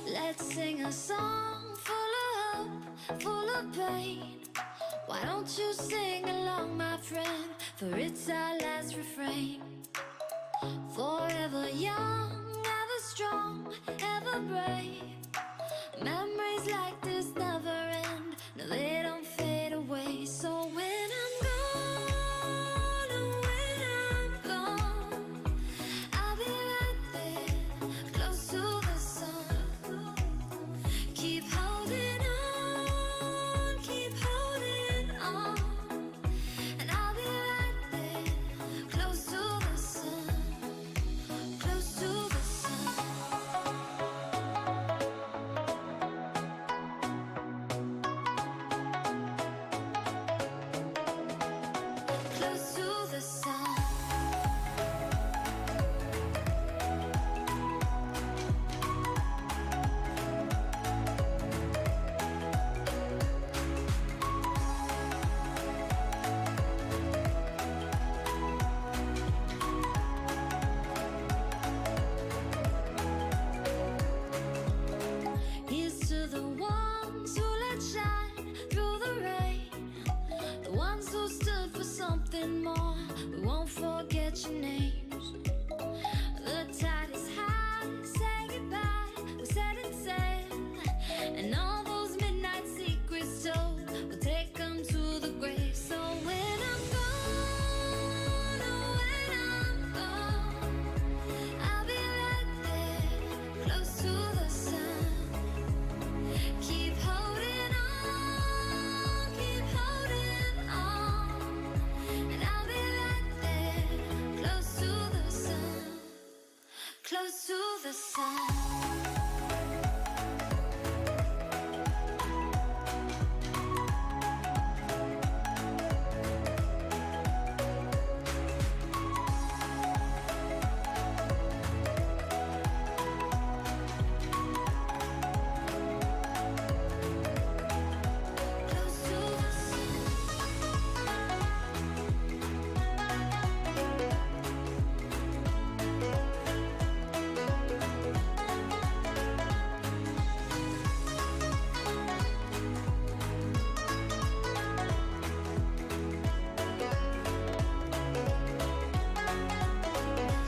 Let's sing a song full of hope, full of pain. Why don't you sing along, my friend? For it's our last refrain. Forever young, ever strong, ever brave. Memories like this never end. No, they don't fade away. So when I'm gone, oh, when I'm gone, I'll be right there, close to the sun. Keep holding on, keep holding on. And I'll be right there, close to the sun, close to the sun. Close to the sun. Here's to the ones who let shine through the rain, the ones who stood for something more. We won't forget your names. The tide is high, say goodbye, we're setting sail, and all those midnight secrets told, we'll take them to the grave. So when I'm gone, oh, when I'm gone, I'll be right there, close to the sun. Keep holding on, and I'll be right there, close to the sun, close to the sun. Close to the sun.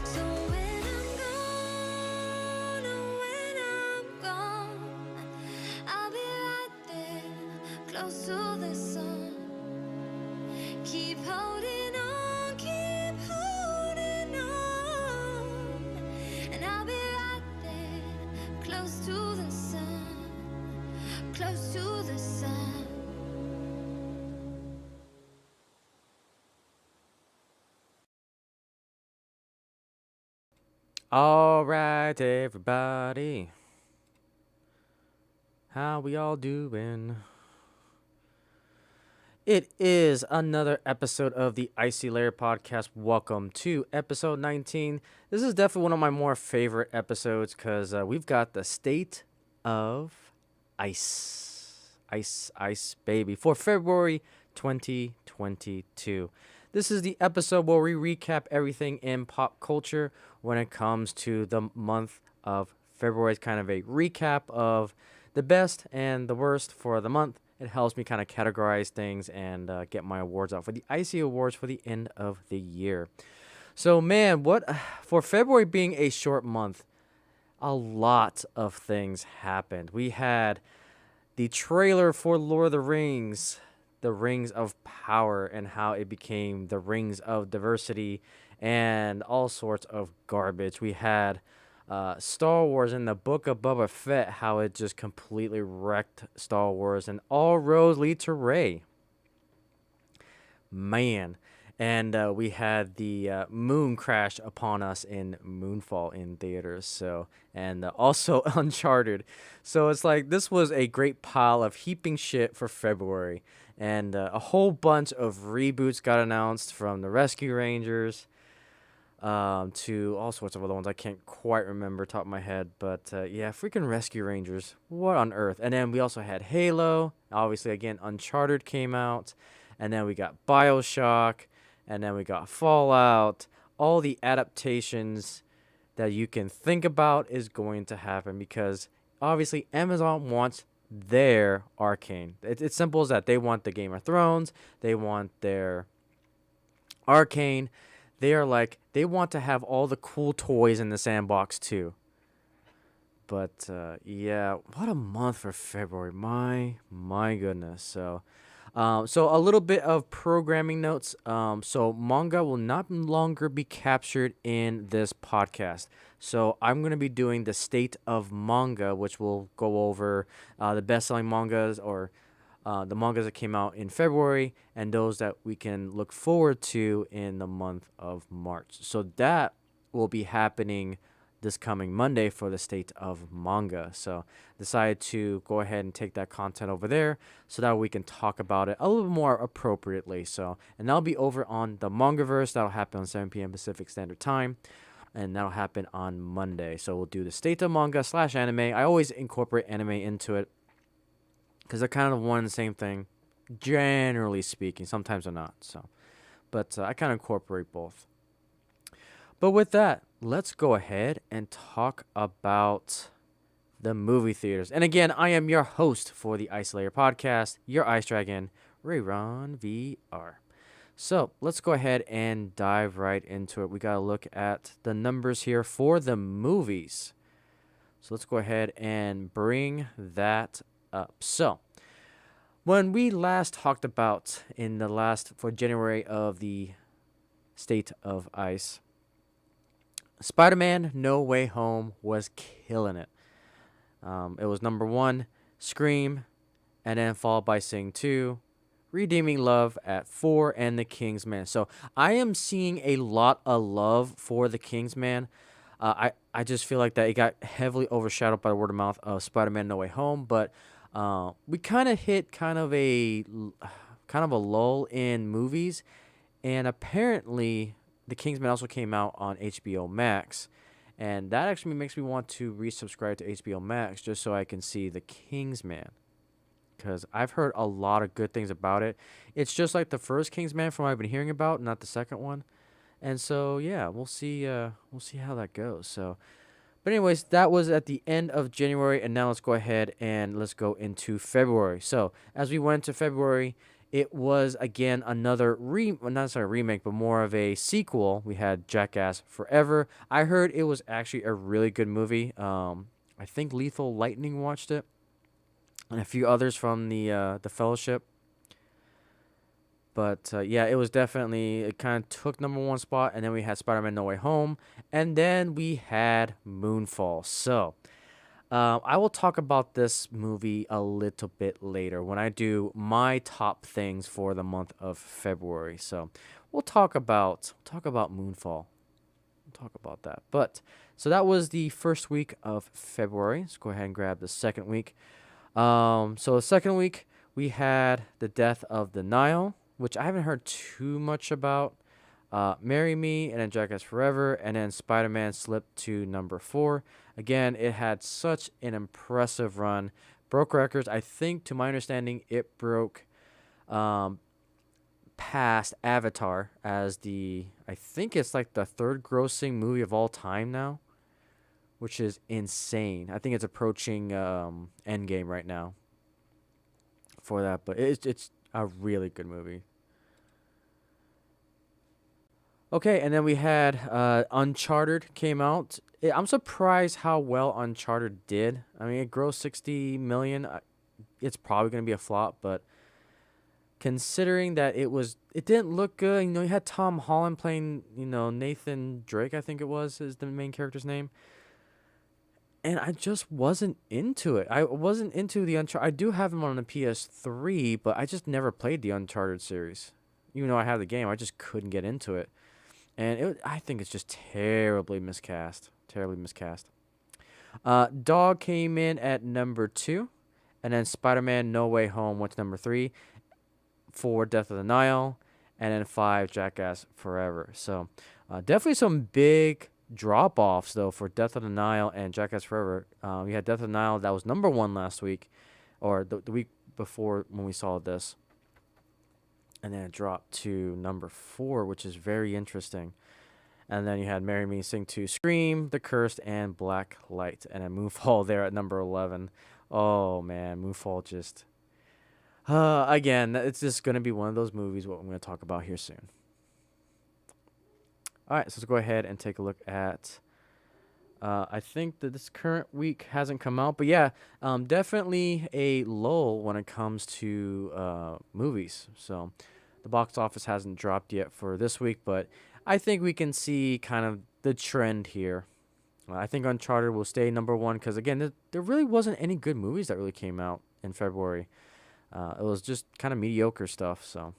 So when I'm gone, oh, when I'm gone, I'll be right there, close to the sun. Keep holding on, and I'll be right there, close to the sun, close to the sun. All right, everybody. How we all doing? It is another episode of the Icey Lair podcast. Welcome to episode 19. This is definitely one of my more favorite episodes because we've got the state of ice. Ice, baby, for February 2022. This is the episode where we recap everything in pop culture when it comes to the month of February. It's kind of a recap of the best and the worst for the month. It helps me kind of categorize things and get my awards out for the Icey Awards for the end of the year. So, man, what for February being a short month, a lot of things happened. We had the trailer for Lord of the Rings of Power, and how it became the Rings of Diversity and all sorts of garbage. We had Star Wars and the Book of Boba Fett, how it just completely wrecked Star Wars, and all roads lead to Rey. Man. And we had the moon crash upon us in Moonfall in theaters. So, and also Uncharted. So it's like this was a great pile of heaping shit for February, and a whole bunch of reboots got announced, from the Rescue Rangers to all sorts of other ones I can't quite remember top of my head. But yeah, freaking Rescue Rangers. What on earth? And then we also had Halo. Obviously, again, Uncharted came out. And then we got BioShock. And then we got Fallout. All the adaptations that you can think about is going to happen, because obviously Amazon wants their Arcane. It's simple as that. They want the Game of Thrones. They want their Arcane. They are like, they want to have all the cool toys in the sandbox too. But yeah, what a month for February. My goodness. So a little bit of programming notes. So manga will not longer be captured in this podcast. So I'm going to be doing the state of manga, which will go over the best-selling mangas or the mangas that came out in February and those that we can look forward to in the month of March. So that will be happening this coming Monday for the state of manga. So decided to go ahead and take that content over there so that we can talk about it a little bit more appropriately. So, and that'll be over on the Mangaverse. That'll happen on 7 p.m. Pacific Standard Time. And that'll happen on Monday. So we'll do the state of manga / anime. I always incorporate anime into it because they're kind of one and the same thing, generally speaking. Sometimes they're not. So, but I kind of incorporate both. But with that, let's go ahead and talk about the movie theaters. And again, I am your host for the Icey Lair podcast, your Ice Dragon, Rayron VR. So let's go ahead and dive right into it. We got to look at the numbers here for the movies. So let's go ahead and bring that up. So when we last talked about for January of the State of Ice, Spider-Man No Way Home was killing it. It was number 1, Scream, and then followed by Sing 2, Redeeming Love at 4, and The Kingsman. So I am seeing a lot of love for The Kingsman. I just feel like that it got heavily overshadowed by the word of mouth of Spider-Man No Way Home, but we kind of hit kind of a lull in movies, and apparently The Kingsman also came out on HBO Max, and that actually makes me want to resubscribe to HBO Max just so I can see The Kingsman, because I've heard a lot of good things about it. It's just like the first Kingsman from what I've been hearing about, not the second one, and so yeah, we'll see how that goes. So, but anyways, that was at the end of January, and now let's go ahead and let's go into February. So as we went to February, it was, again, another, not necessarily a remake, but more of a sequel. We had Jackass Forever. I heard it was actually a really good movie. I think Lethal Lightning watched it, and a few others from the Fellowship. But, yeah, it was definitely, it kind of took number 1 spot, and then we had Spider-Man No Way Home, and then we had Moonfall. So I will talk about this movie a little bit later when I do my top things for the month of February. So we'll talk about Moonfall. We'll talk about that. But so that was the first week of February. Let's go ahead and grab the second week. So the second week we had The Death of the Nile, which I haven't heard too much about. Marry Me, and then Jackass Forever, and then Spider-Man slipped to number 4. Again, it had such an impressive run. Broke records. I think, to my understanding, it broke past Avatar as I think it's like the 3rd grossing movie of all time now, which is insane. I think it's approaching Endgame right now for that, but it's a really good movie. Okay, and then we had Uncharted came out. I'm surprised how well Uncharted did. I mean, it grossed $60 million. It's probably going to be a flop, but considering that it didn't look good. You know, you had Tom Holland playing, Nathan Drake, I think it was, is the main character's name. And I just wasn't into it. I wasn't into the Uncharted. I do have him on the PS3, but I just never played the Uncharted series. Even though I have the game, I just couldn't get into it. And I think it's just terribly miscast. Terribly miscast. Dog came in at number 2. And then Spider-Man No Way Home went to number 3. 4, Death of the Nile. And then 5, Jackass Forever. So definitely some big drop-offs, though, for Death of the Nile and Jackass Forever. We had Death of the Nile. That was number 1 last week. Or the week before when we saw this. And then it dropped to number 4, which is very interesting. And then you had Marry Me, Sing 2, Scream, The Cursed, and Black Light. And then Moonfall there at number 11. Oh, man. Moonfall just... again, it's just going to be one of those movies what I'm going to talk about here soon. All right, so let's go ahead and take a look at... I think that this current week hasn't come out. But yeah, definitely a lull when it comes to movies. So the box office hasn't dropped yet for this week, but I think we can see kind of the trend here. I think Uncharted will stay number one because, again, there really wasn't any good movies that really came out in February. It was just kind of mediocre stuff. So,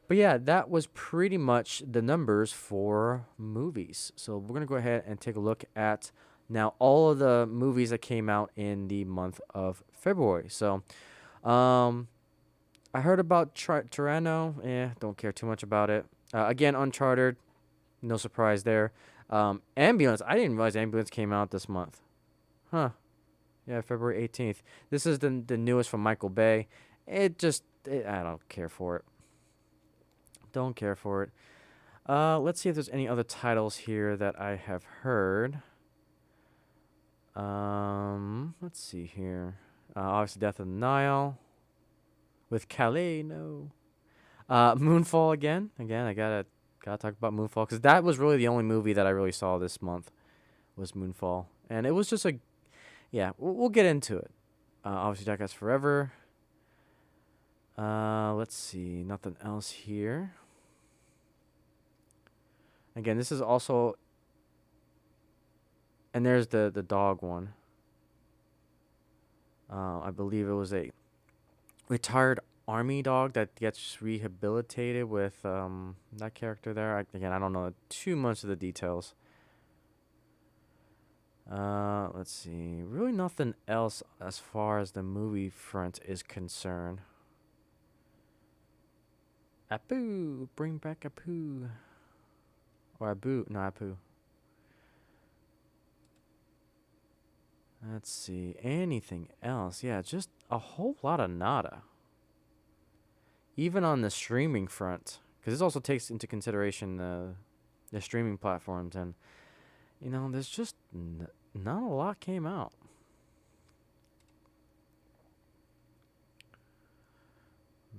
but yeah, that was pretty much the numbers for movies. So we're going to go ahead and take a look at now all of the movies that came out in the month of February. So, I heard about Tyranno. Don't care too much about it. Again, Uncharted. No surprise there. Ambulance. I didn't realize Ambulance came out this month. Huh. Yeah, February 18th. This is the newest from Michael Bay. I don't care for it. Don't care for it. Let's see if there's any other titles here that I have heard. Let's see here. Obviously, Death of the Nile. With Calais, no. Moonfall again. Again, I gotta talk about Moonfall because that was really the only movie that I really saw this month was Moonfall, and it was just we'll get into it. Obviously, Jackass Forever. Let's see, nothing else here. Again, this is also, and there's the dog one. I believe it was a retired army dog that gets rehabilitated with that character there. I don't know too much of the details. Let's see. Really nothing else as far as the movie front is concerned. Apu. Bring back Apu. Or Abu. No, Apu. Let's see. Anything else? Yeah, just a whole lot of nada. Even on the streaming front. Because this also takes into consideration the streaming platforms. And, there's just not a lot came out.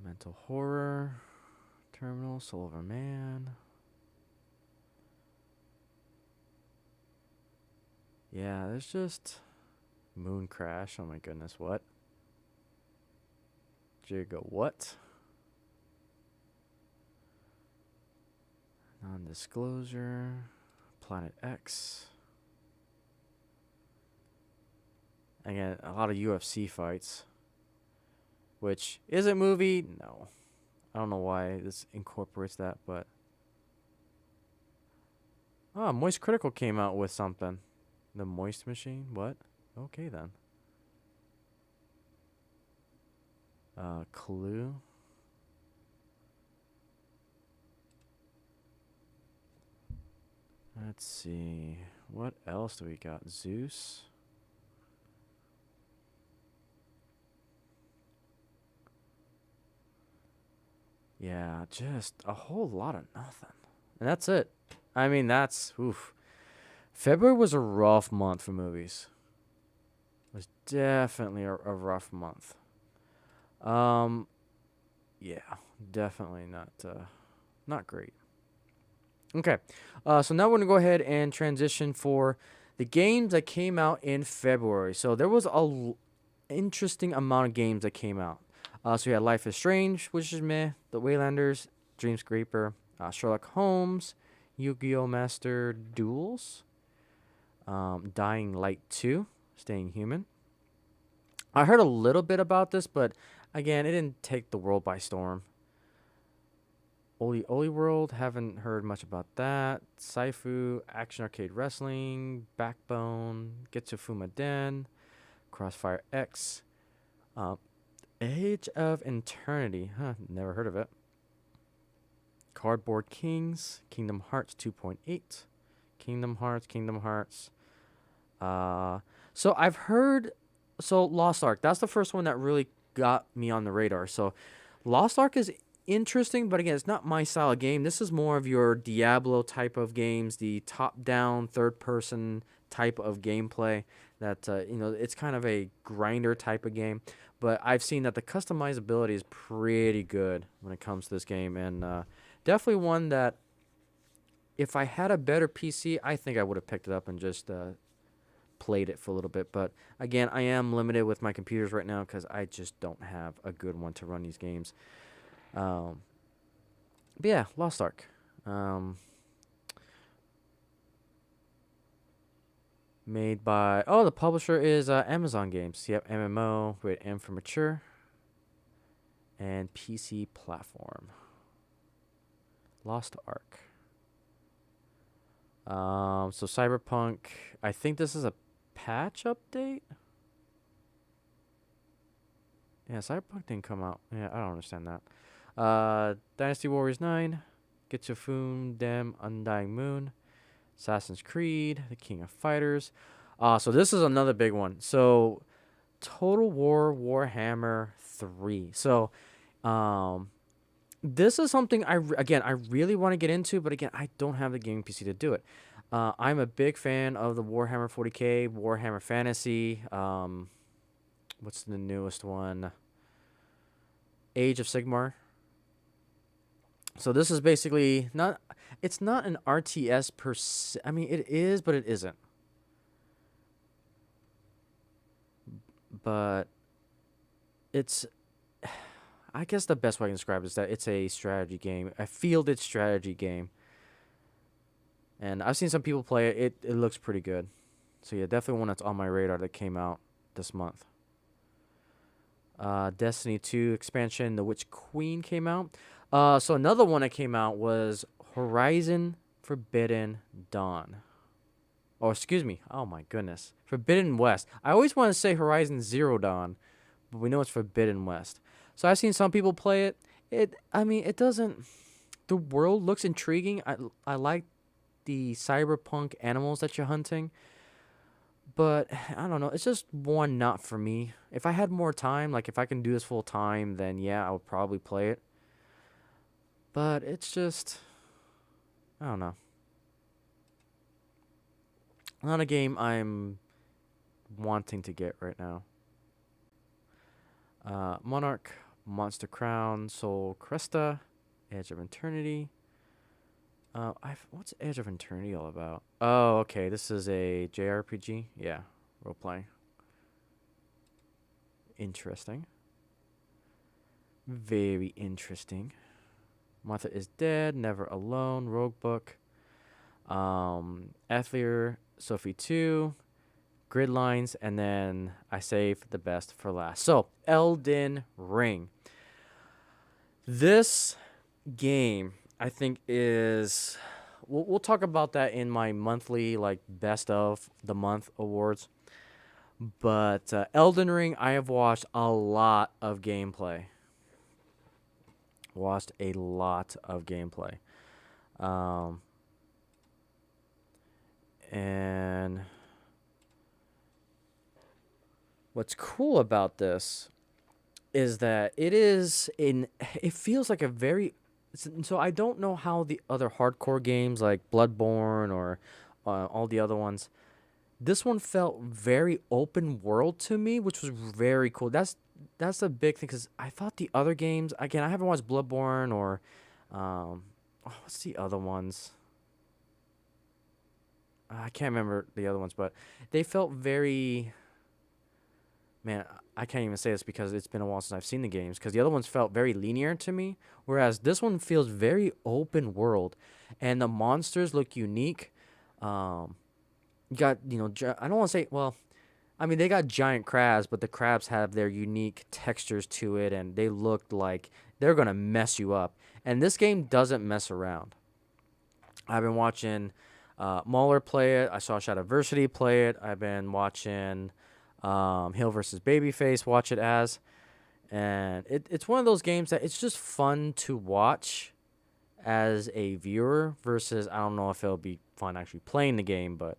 Mental Horror. Terminal. Soul of a Man. Yeah, there's just... Moon Crash. Oh my goodness, what? Jigga, what? Non-disclosure. Planet X. Again, a lot of UFC fights. Which, is it movie? No. I don't know why this incorporates that, but... Oh, Moist Critical came out with something. The Moist Machine? What? Okay, then. Clue. Let's see. What else do we got? Zeus. Yeah, just a whole lot of nothing. And that's it. I mean, oof. February was a rough month for movies. It was definitely a rough month. Yeah, definitely not great. Okay, so now we're gonna go ahead and transition for the games that came out in February. So there was interesting amount of games that came out. So we had Life is Strange, which is meh, The Waylanders, Dreamscaper, Sherlock Holmes, Yu-Gi-Oh! Master Duels, Dying Light 2, Staying Human. I heard a little bit about this, but again, it didn't take the world by storm. Oli World, haven't heard much about that. Saifu, Action Arcade Wrestling, Backbone, Getsu Den, Crossfire X, Age of Eternity, never heard of it. Cardboard Kings, Kingdom Hearts 2.8, Kingdom Hearts. So I've heard, Lost Ark, that's the first one that really got me on the radar. So Lost Ark is interesting, but again, it's not my style of game. This is more of your Diablo type of games, the top-down, third-person type of gameplay. That it's kind of a grinder type of game. But I've seen that the customizability is pretty good when it comes to this game, and definitely one that if I had a better PC, I think I would have picked it up and just played it for a little bit. But again, I am limited with my computers right now because I just don't have a good one to run these games. But yeah, Lost Ark. Made by the publisher is Amazon Games. Yep, MMO with M for mature and PC platform. Lost Ark. So Cyberpunk. I think this is a patch update. Yeah, Cyberpunk didn't come out. Yeah, I don't understand that. Dynasty Warriors 9, Gitsufun Dem Undying Moon, Assassin's Creed, The King of Fighters. So this is another big one. So Total War Warhammer 3. So this is something I really want to get into, but again, I don't have the gaming PC to do it. I'm a big fan of the Warhammer 40K, Warhammer Fantasy. What's the newest one? Age of Sigmar. So this is basically it's not an RTS per se. I mean, it is, but it isn't. But it's, I guess the best way I can describe it is that it's a strategy game, a fielded strategy game. And I've seen some people play it. It looks pretty good. So yeah, definitely one that's on my radar that came out this month. Destiny 2 expansion, The Witch Queen came out. So another one that came out was Horizon Forbidden Dawn. Oh, excuse me. Oh my goodness. Forbidden West. I always want to say Horizon Zero Dawn, but we know it's Forbidden West. So I've seen some people play it. It doesn't. The world looks intriguing. I like the cyberpunk animals that you're hunting. But I don't know. It's just one not for me. If I had more time, like if I can do this full time, then yeah, I would probably play it. But it's just, I don't know. Not a game I'm wanting to get right now. Monarch, Monster Crown, Soul Cresta, Edge of Eternity. What's Edge of Eternity all about? Oh, okay. This is a JRPG. Yeah, role playing. Interesting. Very interesting. Martha is Dead, Never Alone, Rogue Book. Atelier, Sophie 2, Grid Lines, and then I saved the best for last. So, Elden Ring. This game, I think, is... We'll talk about that in my monthly, like, best of the month awards. But Elden Ring, I have watched a lot of gameplay. And what's cool about this is that it feels like a very, so I don't know how the other hardcore games like Bloodborne or all the other ones, this one felt very open world to me, which was very cool. That's a big thing because I thought the other games, again, I haven't watched Bloodborne or what's the other ones? I can't remember the other ones, but they felt very, man, I can't even say this because it's been a while since I've seen the games, because the other ones felt very linear to me, whereas this one feels very open world, and the monsters look unique. You got, I don't want to say, well, I mean, they got giant crabs, but the crabs have their unique textures to it, and they looked like they're going to mess you up. And this game doesn't mess around. I've been watching Mauler play it. I saw Shadowversity play it. I've been watching Hill versus Babyface watch it as. And it's one of those games that it's just fun to watch as a viewer versus, I don't know if it'll be fun actually playing the game, but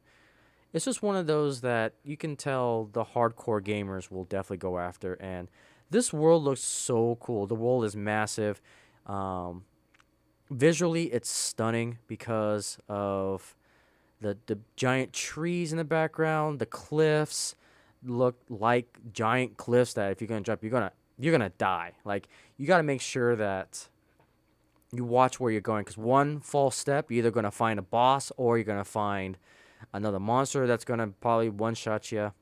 it's just one of those that you can tell the hardcore gamers will definitely go after. And this world looks so cool. The world is massive. Um, Visually, it's stunning because of the giant trees in the background. The cliffs look like giant cliffs that if you're gonna jump, you're gonna die. Like, you got to make sure that you watch where you're going, because one false step, you're either gonna find a boss or you're gonna find another monster that's gonna probably one shot you,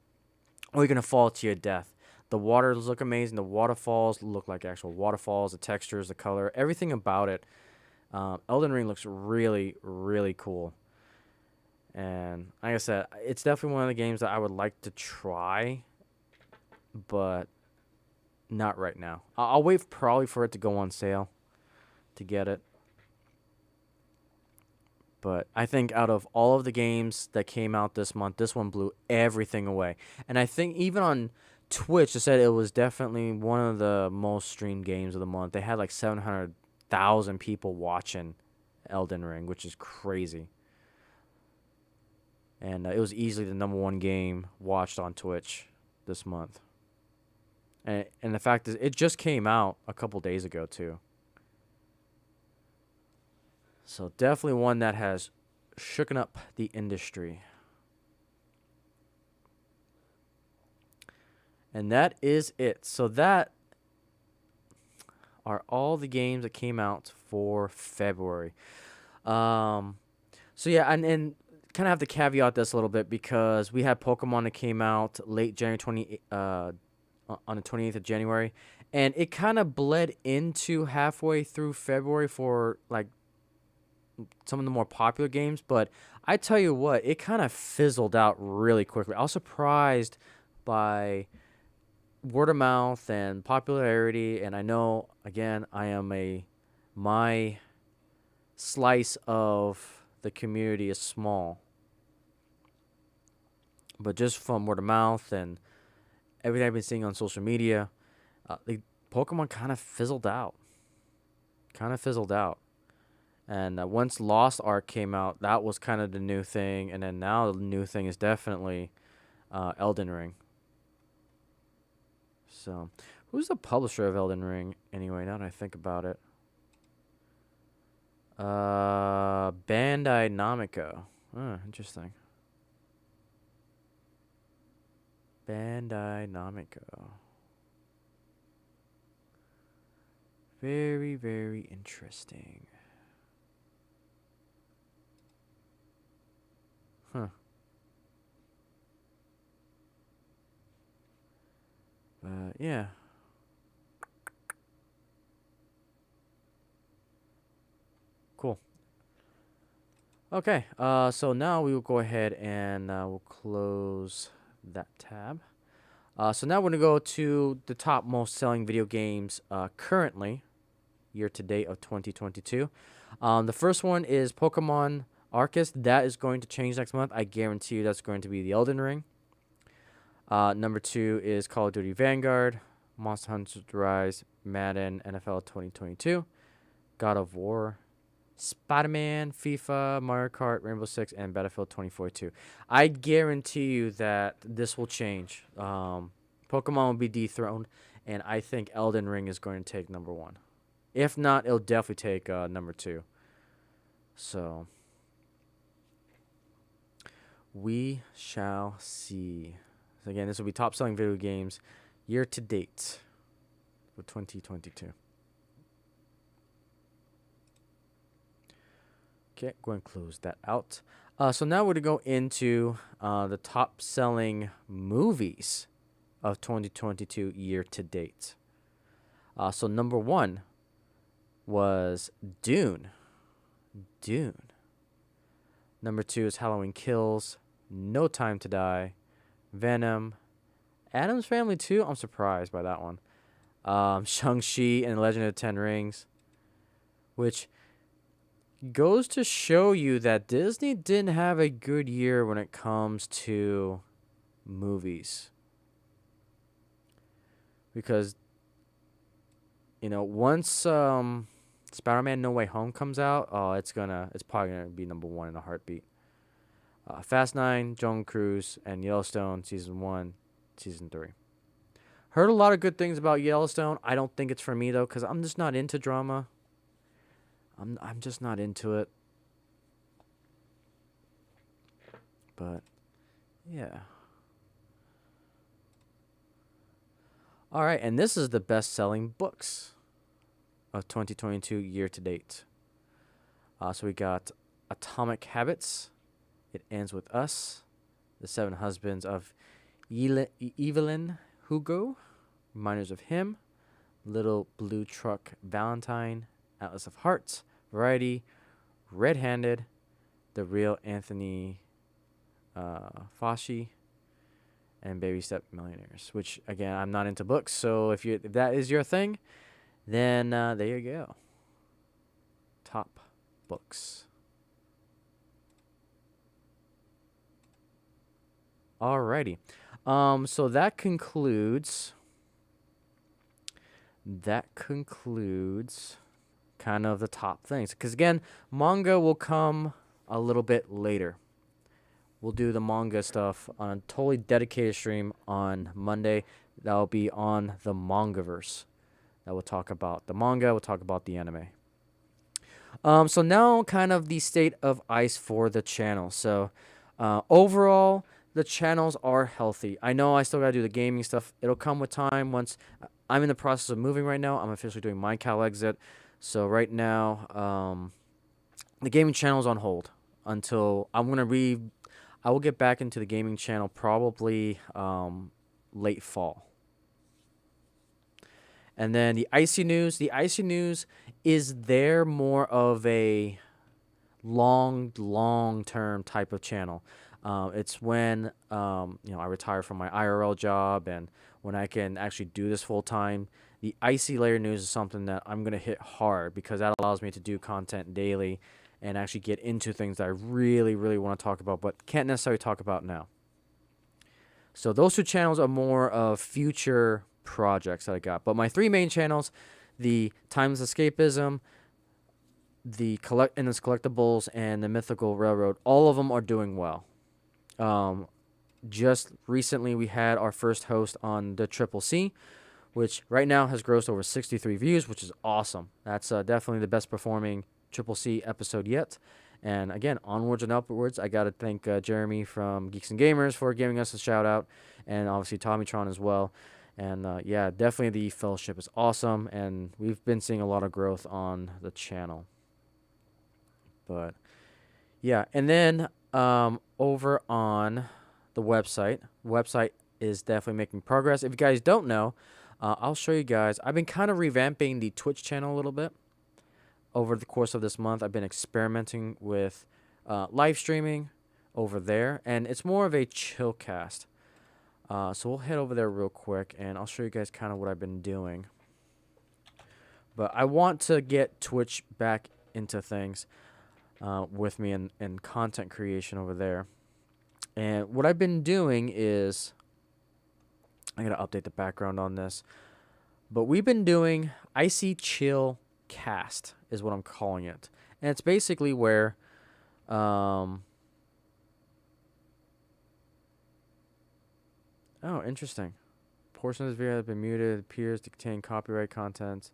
or you're gonna fall to your death. The waters look amazing. The waterfalls look like actual waterfalls. The textures, the color, everything about it. Elden Ring looks really, really cool. And like I said, it's definitely one of the games that I would like to try, but not right now. I'll wait probably for it to go on sale to get it. But I think out of all of the games that came out this month, this one blew everything away. And I think even on Twitch, they said it was definitely one of the most streamed games of the month. They had like 700,000 people watching Elden Ring, which is crazy. And it was easily the number one game watched on Twitch this month. And the fact is, it just came out a couple days ago, too. So definitely one that has shooken up the industry. And that is it. So that are all the games that came out for February. So yeah, and kind of have to caveat this a little bit because we had Pokemon that came out late January 20 on the 28th of January, and it kind of bled into halfway through February for like some of the more popular games, but I tell you what, it kind of fizzled out really quickly. I was surprised by word of mouth and popularity, and I know, again, my slice of the community is small, but just from word of mouth and everything I've been seeing on social media, the Pokemon kind of fizzled out. And once Lost Ark came out, that was kind of the new thing. And then now the new thing is definitely Elden Ring. So, who's the publisher of Elden Ring anyway, now that I think about it? Bandai Namco. Oh, interesting. Bandai Namco. Very, very interesting. Huh. Yeah. Cool. Okay. So now we will go ahead and we'll close that tab. So now we're gonna go to the top most selling video games currently, year to date of 2022. The first one is Pokemon Arceus. That is going to change next month. I guarantee you that's going to be the Elden Ring. Number 2 is Call of Duty Vanguard, Monster Hunter Rise, Madden, NFL 2022, God of War, Spider-Man, FIFA, Mario Kart, Rainbow Six, and Battlefield 2042. I guarantee you that this will change. Pokemon will be dethroned, and I think Elden Ring is going to take number 1. If not, it'll definitely take number 2. So, we shall see. So again, this will be top selling video games year to date for 2022. Okay, go and close that out. So now we're going to go into the top selling movies of 2022 year to date. So number 1 was Dune. Number 2 is Halloween Kills, No Time to Die, Venom, Addams Family 2. I'm surprised by that one. Shang-Chi and Legend of the Ten Rings, which goes to show you that Disney didn't have a good year when it comes to movies. Because, once Spider-Man No Way Home comes out, it's probably gonna be number 1 in a heartbeat. Fast 9, Jungle Cruise, and Yellowstone Season 1, Season 3. Heard a lot of good things about Yellowstone. I don't think it's for me, though, because I'm just not into drama. I'm just not into it. But yeah. All right, and this is the best-selling books of 2022 year to date. So we got Atomic Habits. It Ends With Us. The Seven Husbands of Evelyn Hugo. Reminders of Him. Little Blue Truck Valentine. Atlas of Hearts. Variety. Red-Handed. The Real Anthony Fauci. And Baby Step Millionaires, which again I'm not into books, so if that is your thing, then there you go. Top books. Alrighty, so that concludes kind of the top things. Because again, manga will come a little bit later. We'll do the manga stuff on a totally dedicated stream on Monday. That'll be on the Mangaverse. That will talk about the manga. We'll talk about the anime. So now kind of the state of ice for the channel. So overall, the channels are healthy. I know I still got to do the gaming stuff. It'll come with time. Once I'm in the process of moving right now. I'm officially doing my Cal exit. So right now, the gaming channel is on hold until I will get back into the gaming channel probably late fall. And then the Icey News. The Icey News is there more of a long-term type of channel. It's when I retire from my IRL job and when I can actually do this full-time. The Icey Lair News is something that I'm going to hit hard because that allows me to do content daily and actually get into things that I really, really want to talk about, but can't necessarily talk about now. So those two channels are more of future projects that I got. But my three main channels, the Timeless Escapism, the Endless Collectibles, and the Mythical Railroad, all of them are doing well. Just recently we had our first host on the Triple C, which right now has grossed over 63 views, which is awesome. That's definitely the best performing Triple C episode yet. And again, onwards and upwards. I got to thank Jeremy from Geeks and Gamers for giving us a shout out, and obviously Tommytron as well. And yeah, definitely the fellowship is awesome, and we've been seeing a lot of growth on the channel. But yeah, and then over on the website is definitely making progress. If you guys don't know, I'll show you guys. I've been kind of revamping the Twitch channel a little bit. Over the course of this month, I've been experimenting with live streaming over there, and it's more of a chillcast. So we'll head over there real quick, and I'll show you guys kind of what I've been doing. But I want to get Twitch back into things with me and content creation over there. And what I've been doing is, I gotta update the background on this, but we've been doing Icey Chillcast is what I'm calling it. And it's basically where oh, interesting. Portion of this video has been muted. It appears to contain copyright content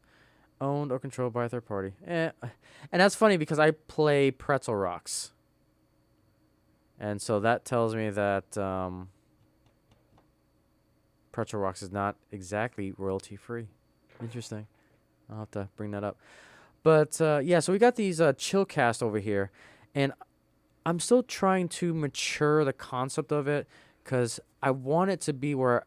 owned or controlled by a third party. And that's funny because I play Pretzel Rocks. And so that tells me that Pretzel Rocks is not exactly royalty free. Interesting. I'll have to bring that up. But yeah, so we got these Chillcast over here, and I'm still trying to mature the concept of it because I want it to be where,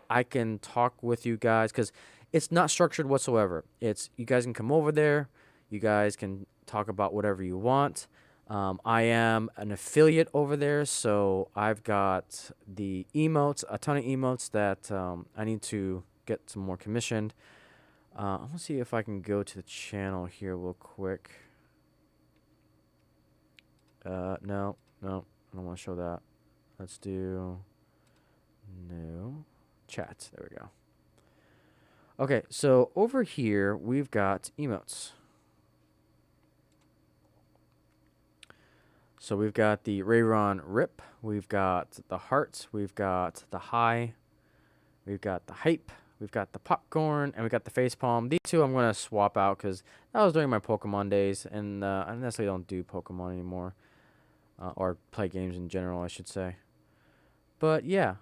I can talk with you guys, because it's not structured whatsoever. It's you guys can come over there, you guys can talk about whatever you want. I am an affiliate over there, so I've got the emotes, a ton of emotes that I need to get some more commissioned. I'm going to see if I can go to the channel here real quick. No, I don't want to show that. Let's do no chat. There we go. Okay, so over here we've got emotes. So we've got the Rayron Rip, we've got the Heart, we've got the High, we've got the Hype, We've got the popcorn and we got the face palm. These two I'm going to swap out because that was during my Pokemon days, and I necessarily don't do Pokemon anymore, or play games in general, I should say. But yeah,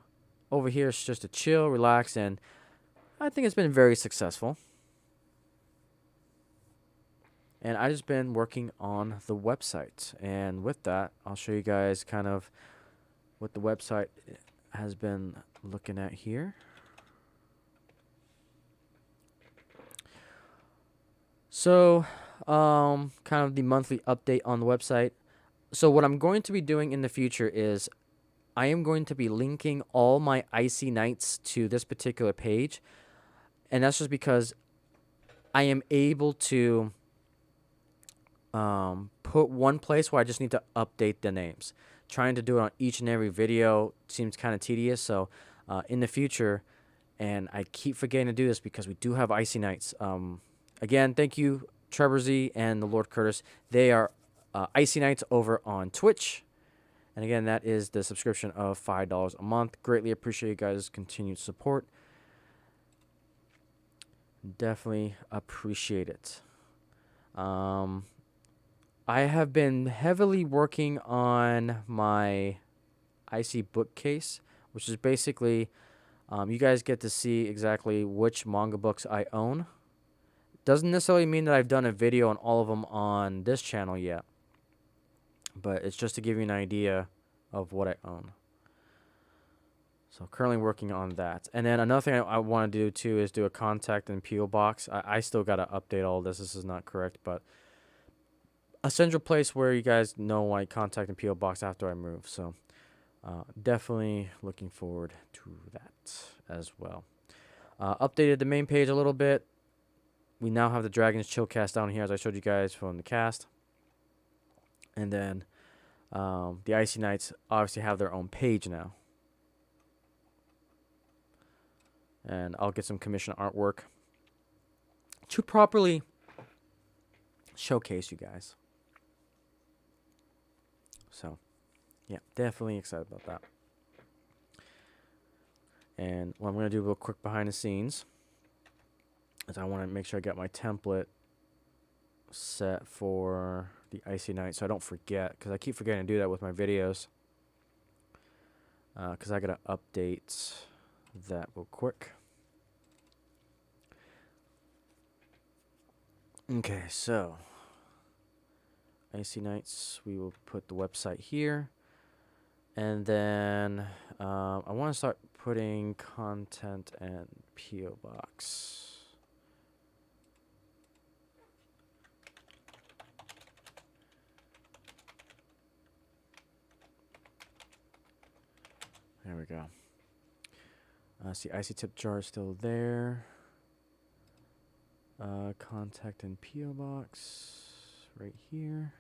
over here it's just to chill, relax, and I think it's been very successful. And I just been working on the website, and with that, I'll show you guys kind of what the website has been looking at here. So, kind of the monthly update on the website. So what I'm going to be doing in the future is I am going to be linking all my Icey Knights to this particular page. And that's just because I am able to put one place where I just need to update the names. Trying to do it on each and every video seems kind of tedious. So in the future, and I keep forgetting to do this because we do have Icey Knights. Again, thank you, Trevor Z and the Lord Curtis. They are Icey Knights over on Twitch. And again, that is the subscription of $5 a month. Greatly appreciate you guys' continued support. Definitely appreciate it. I have been heavily working on my Icey bookcase, which is basically you guys get to see exactly which manga books I own. Doesn't necessarily mean that I've done a video on all of them on this channel yet, but it's just to give you an idea of what I own. So currently working on that. And then another thing I want to do too is do a contact and P.O. box. I still got to update all this. This is not correct, but a central place where you guys know my contact and P.O. box after I move. So definitely looking forward to that as well. Updated the main page a little bit. We now have the Dragon's Chillcast down here, as I showed you guys from the cast. And then the Icey Knights obviously have their own page now. And I'll get some commission artwork to properly showcase you guys. So, yeah, definitely excited about that. And what I'm going to do real quick behind the scenes is I want to make sure I get my template set for the Icey Knight so I don't forget, because I keep forgetting to do that with my videos, because I got to update that real quick. Okay, so Icey Knights, we will put the website here, and then I want to start putting content and P.O. box. There we go. See, Icey tip jar is still there. Contact and P.O. box right here.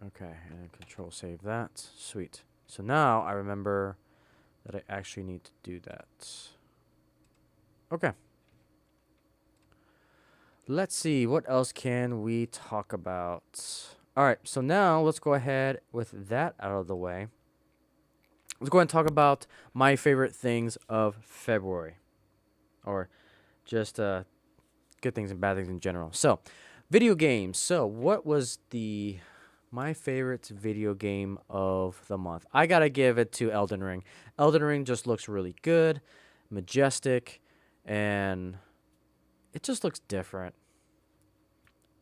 Okay, and control save that. Sweet. So now I remember that I actually need to do that. Okay. Let's see, what else can we talk about? All right, so now let's go ahead with that out of the way. Let's go ahead and talk about my favorite things of February. Or just good things and bad things in general. So, video games. So, what was my favorite video game of the month? I gotta give it to Elden Ring. Elden Ring just looks really good, majestic, and it just looks different.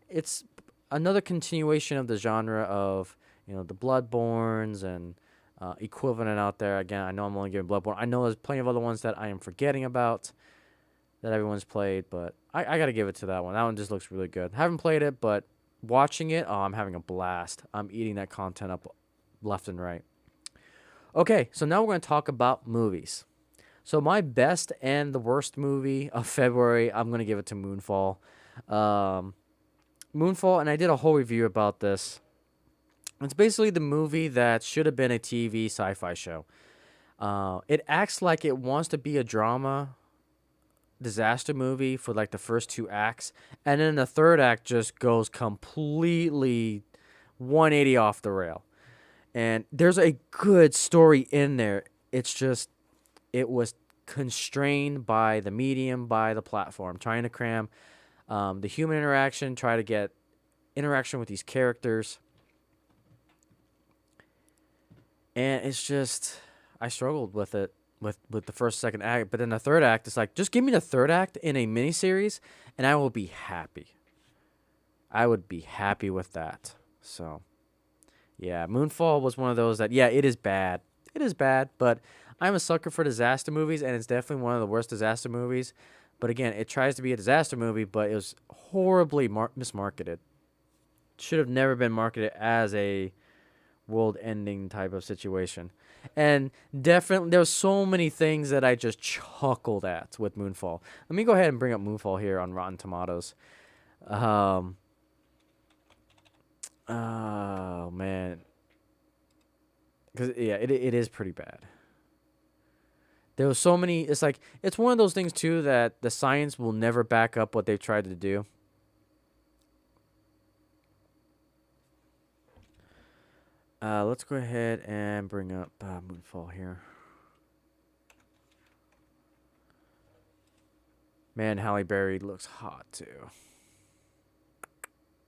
It's another continuation of the genre of, the Bloodborns and equivalent out there. Again, I know I'm only giving Bloodborne. I know there's plenty of other ones that I am forgetting about that everyone's played, but I got to give it to that one. That one just looks really good. Haven't played it, but watching it, I'm having a blast. I'm eating that content up left and right. Okay, so now we're going to talk about movies. So my best and the worst movie of February, I'm going to give it to Moonfall. Moonfall, and I did a whole review about this. It's basically the movie that should have been a TV sci-fi show. It acts like it wants to be a drama disaster movie for like the first 2 acts, and then the third act just goes completely 180 off the rail. And there's a good story in there. It's just it was constrained by the medium, by the platform, trying to cram the human interaction, try to get interaction with these characters. And it's just, I struggled with it with the first, second act. But then the third act, it's like, just give me the third act in a miniseries, and I will be happy. I would be happy with that. So, yeah, Moonfall was one of those that, yeah, it is bad. It is bad, but I'm a sucker for disaster movies, and it's definitely one of the worst disaster movies. But again, it tries to be a disaster movie, but it was horribly mismarketed. Should have never been marketed as a world-ending type of situation. And definitely, there were so many things that I just chuckled at with Moonfall. Let me go ahead and bring up Moonfall here on Rotten Tomatoes. Oh man, because yeah, it is pretty bad. There was so many. It's like it's one of those things too that the science will never back up what they've tried to do. Let's go ahead and bring up Moonfall here. Man, Halle Berry looks hot too.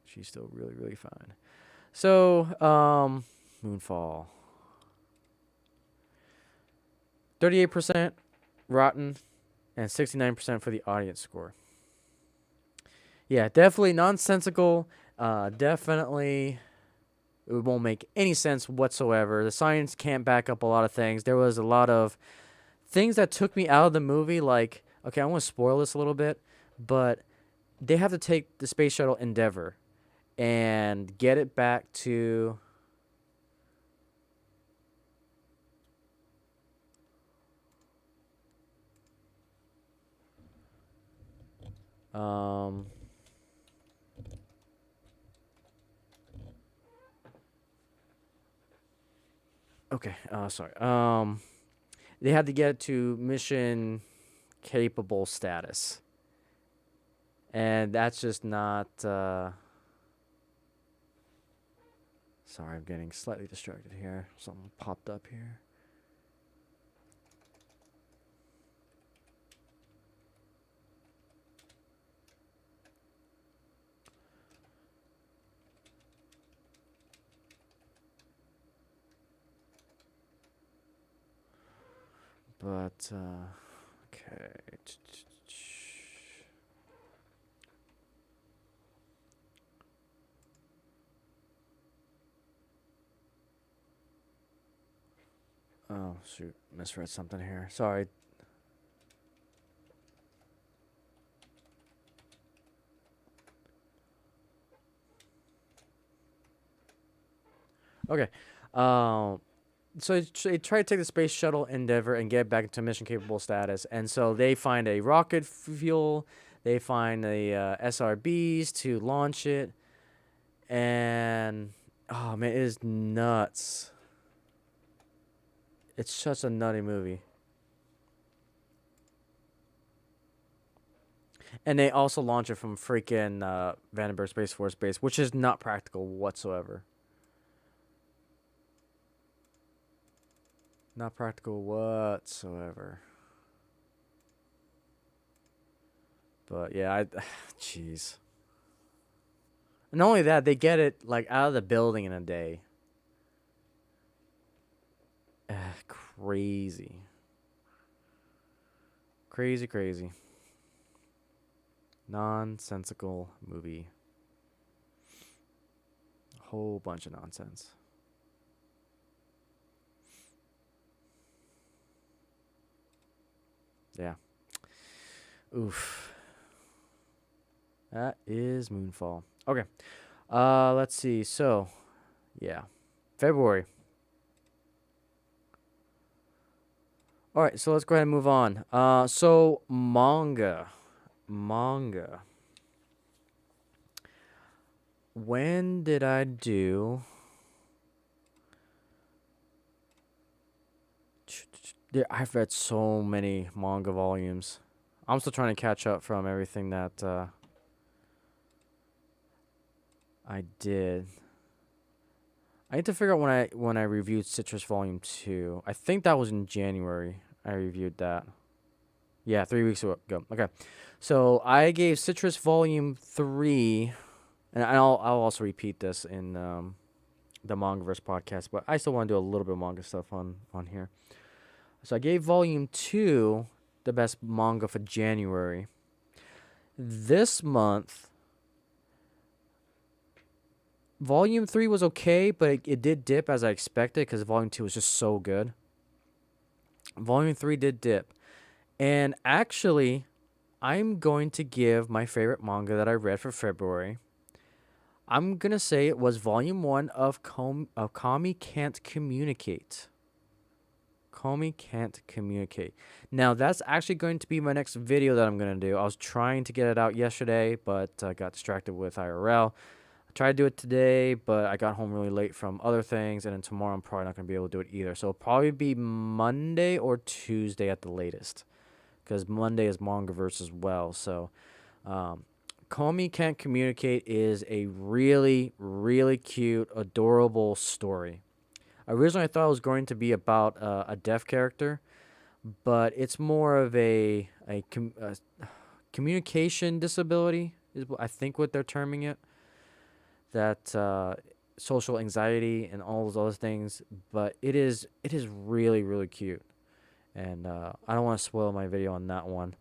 She's still really, really fine. So, Moonfall. 38% rotten and 69% for the audience score. Yeah, definitely nonsensical. Definitely, it won't make any sense whatsoever. The science can't back up a lot of things. There was a lot of things that took me out of the movie. Like, okay, I want to spoil this a little bit, but they have to take the space shuttle Endeavour and get it back to okay, sorry. They had to get it to mission capable status. And that's just not sorry, I'm getting slightly distracted here. Something popped up here. But okay. Oh, shoot. Misread something here. Sorry. Okay. So they try to take the space shuttle Endeavour and get it back into mission capable status. And so they find a rocket fuel. They find the SRBs to launch it. And, oh, man, it is nuts. It's such a nutty movie. And they also launch it from freaking Vandenberg Space Force Base, which is not practical whatsoever. Not practical whatsoever. But yeah, jeez. And not only that, they get it like out of the building in a day. Crazy. Crazy, crazy. Nonsensical movie. A whole bunch of nonsense. Yeah. Oof. That is Moonfall. Okay. Let's see. So, yeah. February. All right, so let's go ahead and move on. So manga. When did I do? I've read so many manga volumes. I'm still trying to catch up from everything that I did. I need to figure out when I reviewed Citrus Volume 2. I think that was in January. I reviewed that. Yeah, 3 weeks ago. Okay. So I gave Citrus Volume 3, and I'll also repeat this in the Mangaverse podcast, but I still want to do a little bit of manga stuff on here. So I gave Volume 2 the best manga for January. This month, Volume 3 was okay, but it did dip as I expected because Volume 2 was just so good. Volume 3 did dip. And actually, I'm going to give my favorite manga that I read for February. I'm going to say it was Volume 1 of Kami Can't Communicate. Kami Can't Communicate. Now, that's actually going to be my next video that I'm going to do. I was trying to get it out yesterday, but I got distracted with IRL. I tried to do it today, but I got home really late from other things, and then tomorrow I'm probably not going to be able to do it either. So it'll probably be Monday or Tuesday at the latest, because Monday is Mangaverse as well. So Call Me Can't Communicate is a really, really cute, adorable story. Originally, I thought it was going to be about a deaf character, but it's more of a communication disability, is I think what they're terming it. That social anxiety and all those other things, but it is really, really cute. And I don't want to spoil my video on that one.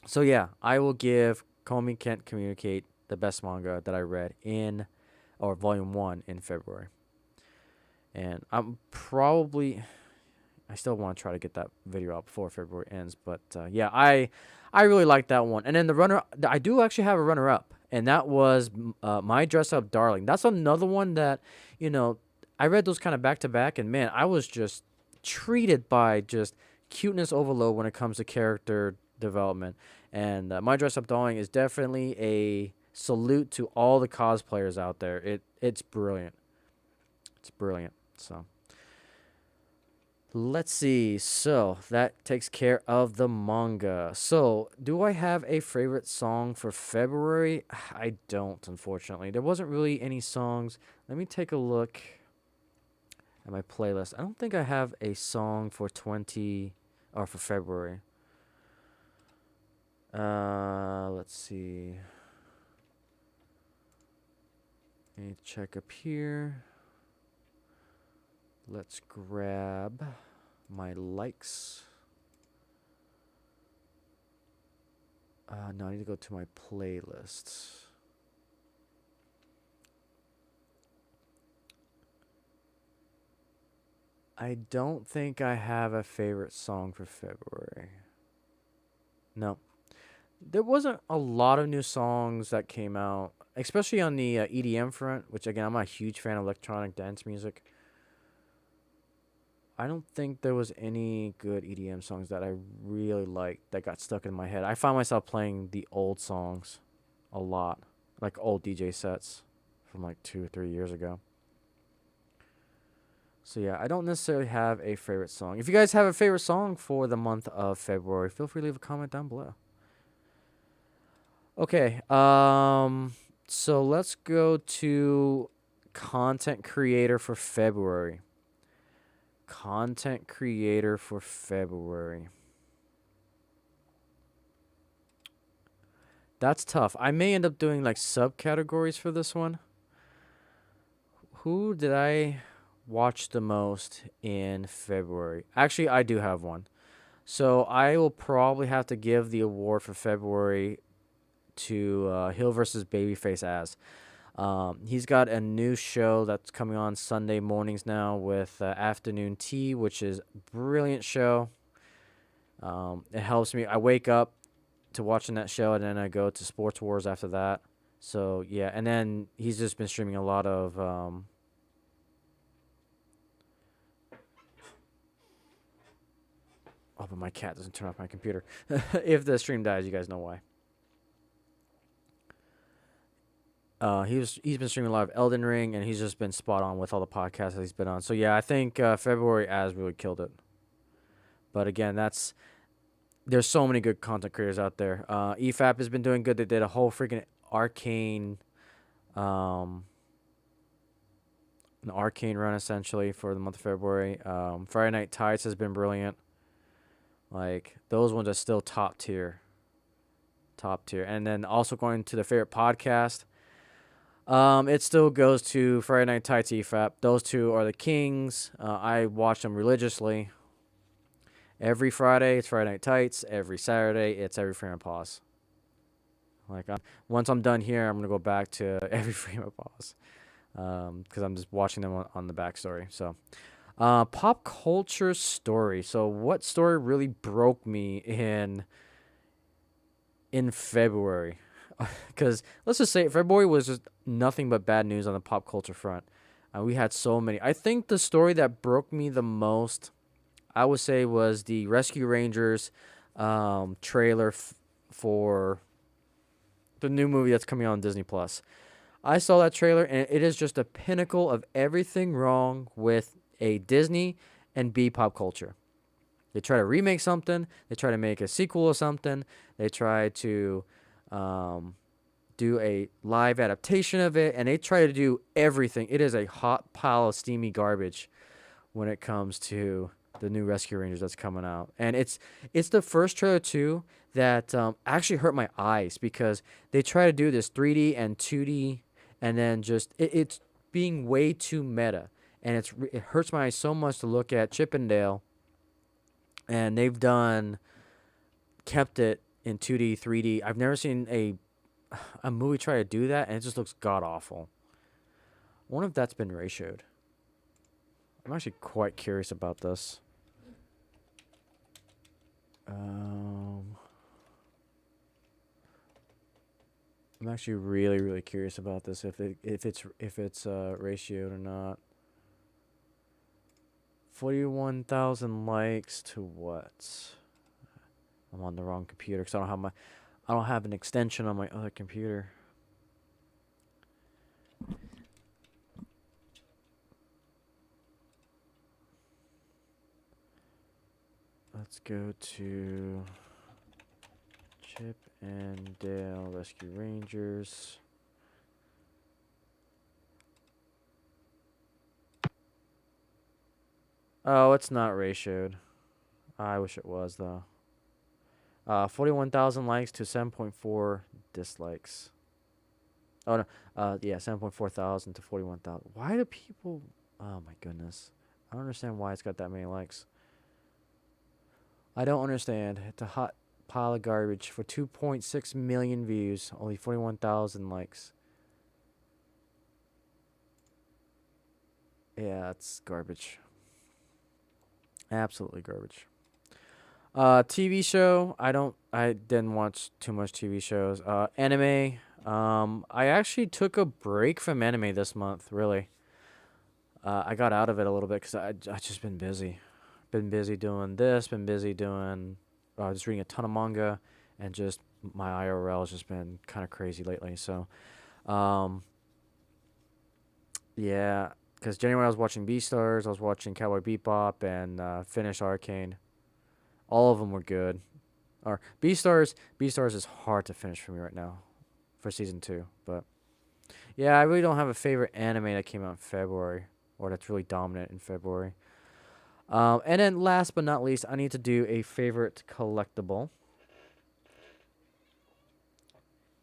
So yeah, I will give Call Me Can't Communicate the best manga that I read or Volume 1 in February. And I still want to try to get that video out before February ends. But yeah, I really like that one. And then I do actually have a runner-up. And that was My Dress Up Darling. That's another one that, I read those kind of back-to-back. And man, I was just treated by just cuteness overload when it comes to character development. And My Dress Up Darling is definitely a salute to all the cosplayers out there. It's brilliant. It's brilliant. So let's see. So that takes care of the manga. So do I have a favorite song for February? I don't, unfortunately. There wasn't really any songs. Let me take a look at my playlist. I don't think I have a song for for February. Let's see. Let me check up here. Let's grab my likes. No, I need to go to my playlists. I don't think I have a favorite song for February. No. There wasn't a lot of new songs that came out, especially on the EDM front, which again, I'm not a huge fan of electronic dance music. I don't think there was any good EDM songs that I really liked that got stuck in my head. I found myself playing the old songs a lot, like old DJ sets from like 2 or 3 years ago. So yeah, I don't necessarily have a favorite song. If you guys have a favorite song for the month of February, feel free to leave a comment down below. Okay, so let's go to content creator for February. Content creator for February. That's tough. I may end up doing like subcategories for this one. Who did I watch the most in February? Actually, I do have one. So I will probably have to give the award for February to Hill versus Babyface as. He's got a new show that's coming on Sunday mornings now with Afternoon Tea, which is a brilliant show. It helps me. I wake up to watching that show, and then I go to Sports Wars after that. So, yeah. And then he's just been streaming a lot of... Oh, but my cat doesn't turn off my computer. If the stream dies, you guys know why. He's been streaming a lot of Elden Ring, and he's just been spot on with all the podcasts that he's been on. So yeah, I think February as really killed it. But again, there's so many good content creators out there. EFAP has been doing good. They did a whole freaking arcane, an arcane run essentially for the month of February. Friday Night Tides has been brilliant. Like those ones are still top tier, top tier. And then also going to the favorite podcast, it still goes to Friday Night Tights EFAP. Those two are the kings. I watch them religiously. Every Friday it's Friday Night Tights. Every Saturday it's Every Frame of Pause. Like once I'm done here, I'm gonna go back to Every Frame of Pause, because I'm just watching them on the backstory. So, pop culture story. So, what story really broke me in February? Because let's just say February was just nothing but bad news on the pop culture front. We had so many. I think the story that broke me the most, I would say, was the Rescue Rangers trailer for the new movie that's coming on Disney Plus. I saw that trailer, and it is just a pinnacle of everything wrong with a Disney and B pop culture. They try to remake something. They try to make a sequel of something. They try to do a live adaptation of it, and they try to do everything. It is a hot pile of steamy garbage when it comes to the new Rescue Rangers that's coming out. And it's the first trailer too that actually hurt my eyes, because they try to do this 3D and 2D, and then just it's being way too meta, and it hurts my eyes so much to look at Chip and Dale, and they've kept it in 2D, 3D. I've never seen a movie try to do that, and it just looks god awful. I wonder if that's been ratioed. I'm actually quite curious about this. I'm actually really, really curious about this, if it's ratioed or not. 41,000 likes to what? I'm on the wrong computer because I don't have an extension on my other computer. Let's go to Chip and Dale Rescue Rangers. Oh, it's not ratioed. I wish it was, though. 41,000 likes to 7.4 dislikes. Oh, no. Yeah, 7.4 thousand to 41,000. Why do people... Oh, my goodness. I don't understand why it's got that many likes. I don't understand. It's a hot pile of garbage for 2.6 million views. Only 41,000 likes. Yeah, it's garbage. Absolutely garbage. TV show. I didn't watch too much TV shows. Anime. I actually took a break from anime this month, really. I got out of it a little bit because I just been busy. Been busy doing this, been busy doing, just reading a ton of manga, and just my IRL has just been kind of crazy lately. So, yeah, because January I was watching Beastars, I was watching Cowboy Bebop, and finished Arcane. All of them were good. Or Beastars is hard to finish for me right now, for season 2. But yeah, I really don't have a favorite anime that came out in February, or that's really dominant in February. And then last but not least, I need to do a favorite collectible.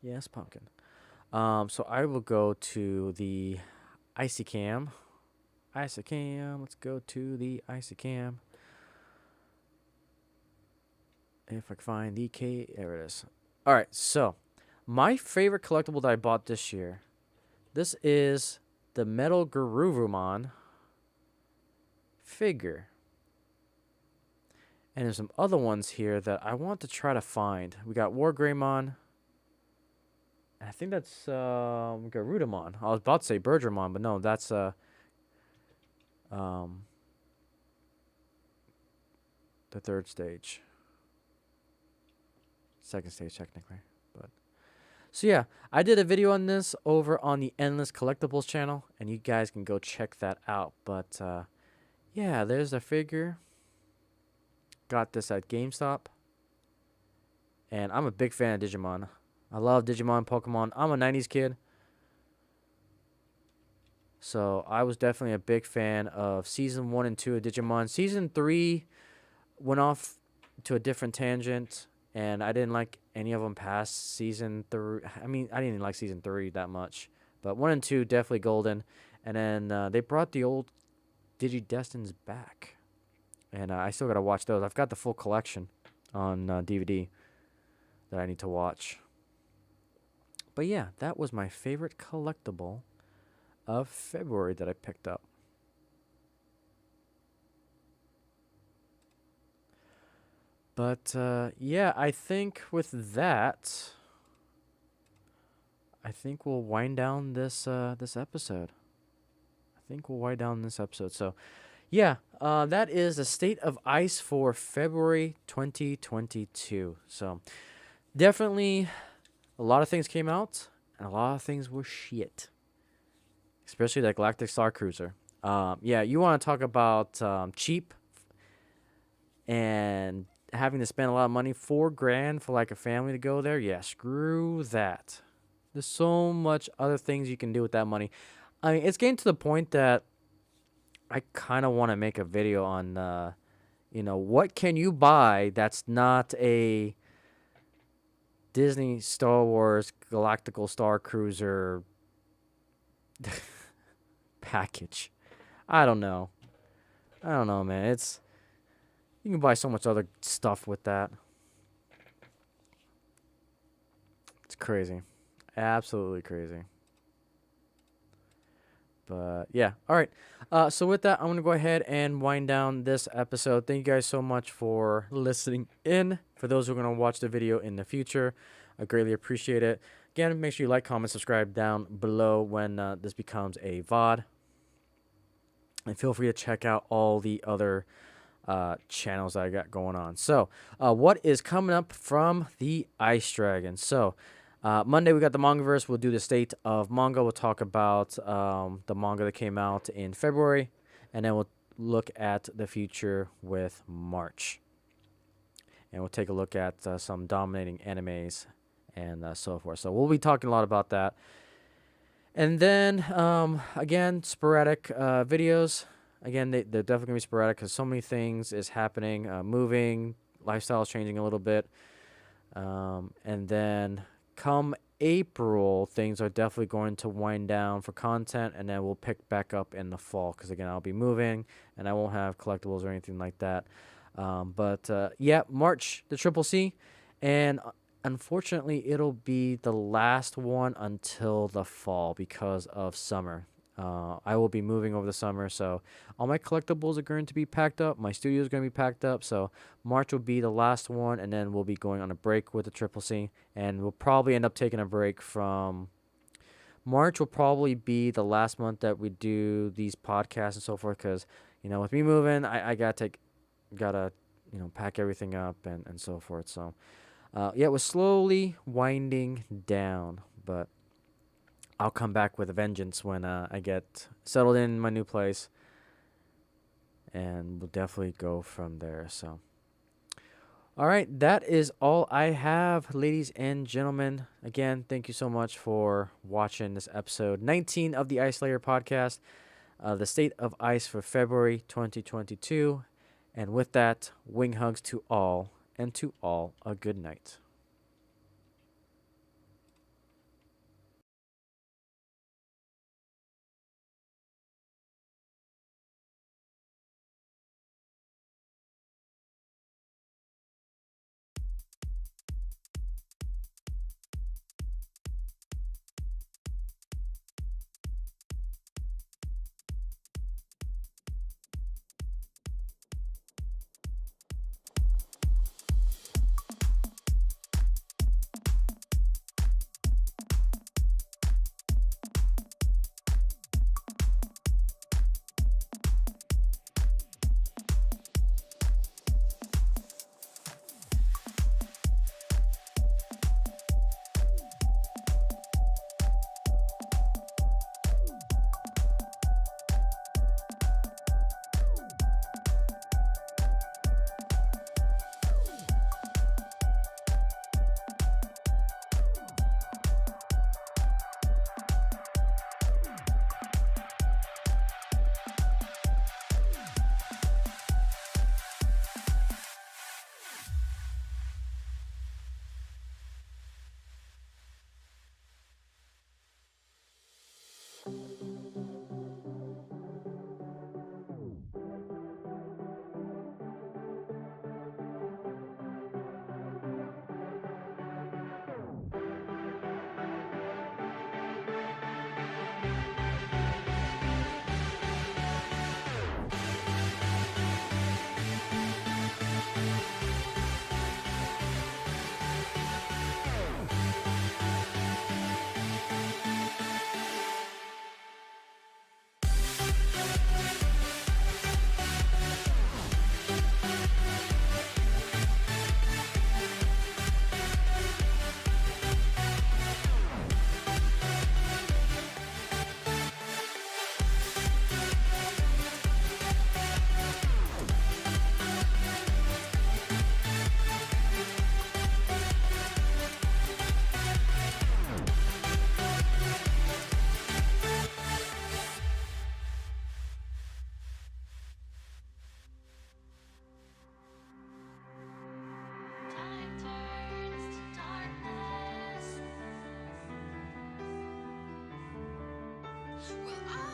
Yes, pumpkin. So I will go to the Icey Cam. Icey Cam. Let's go to the Icey Cam. If I can find the there it is. All right, so my favorite collectible that I bought this year. This is the Metal Garurumon figure. And there's some other ones here that I want to try to find. We got War Greymon. I think that's Garudamon. I was about to say Bergermon, but no, that's the third stage. Second stage, technically. But so yeah, I did a video on this over on the Endless Collectibles channel, and you guys can go check that out. But yeah, there's the figure. Got this at GameStop. And I'm a big fan of Digimon. I love Digimon, Pokemon. I'm a 90s kid. So I was definitely a big fan of Season 1 and 2 of Digimon. Season 3 went off to a different tangent, and I didn't like any of them past season 3. I mean, I didn't even like season 3 that much, but 1 and 2 definitely golden. And then they brought the old Digidestins back, and I still gotta watch those. I've got the full collection on DVD that I need to watch. But yeah, that was my favorite collectible of February that I picked up. But yeah, I think with that, I think we'll wind down this episode. So yeah, that is the state of ice for February 2022. So definitely a lot of things came out, and a lot of things were shit. Especially the Galactic Star Cruiser. Yeah, you want to talk about cheap and having to spend a lot of money, $4,000 for like a family to go there. Yeah, screw that. There's so much other things you can do with that money. I mean, it's getting to the point that I kind of want to make a video on, what can you buy that's not a Disney Star Wars Galactical Star Cruiser package. I don't know, man. You can buy so much other stuff with that. It's crazy. Absolutely crazy. But yeah, all right. So with that, I'm going to go ahead and wind down this episode. Thank you guys so much for listening in. For those who are going to watch the video in the future, I greatly appreciate it. Again, make sure you like, comment, subscribe down below when this becomes a VOD. And feel free to check out all the other channels that I got going on. So what is coming up from the Ice Dragon? So Monday we got the Mangaverse. We'll do the state of manga. We'll talk about the manga that came out in February, and then we'll look at the future with March, and we'll take a look at some dominating animes and so forth. So we'll be talking a lot about that. And then again, sporadic videos. Again, they're definitely going to be sporadic because so many things is happening, moving, lifestyle is changing a little bit. And then come April, things are definitely going to wind down for content, and then we'll pick back up in the fall because, again, I'll be moving, and I won't have collectibles or anything like that. But yeah, March, the Triple C, and unfortunately, it'll be the last one until the fall because of summer. I will be moving over the summer, so all my collectibles are going to be packed up. My studio is going to be packed up, so March will be the last one, and then we'll be going on a break with the Triple C, and we'll probably end up taking a break from March. Will probably be the last month that we do these podcasts and so forth, because with me moving, I gotta pack everything up and so forth. So yeah, we're slowly winding down, but I'll come back with a vengeance when I get settled in my new place, and we'll definitely go from there. So, all right, that is all I have, ladies and gentlemen. Again, thank you so much for watching this episode 19 of the Ice Lair podcast, the state of ice for February 2022. And with that, wing hugs to all, and to all a good night. Well,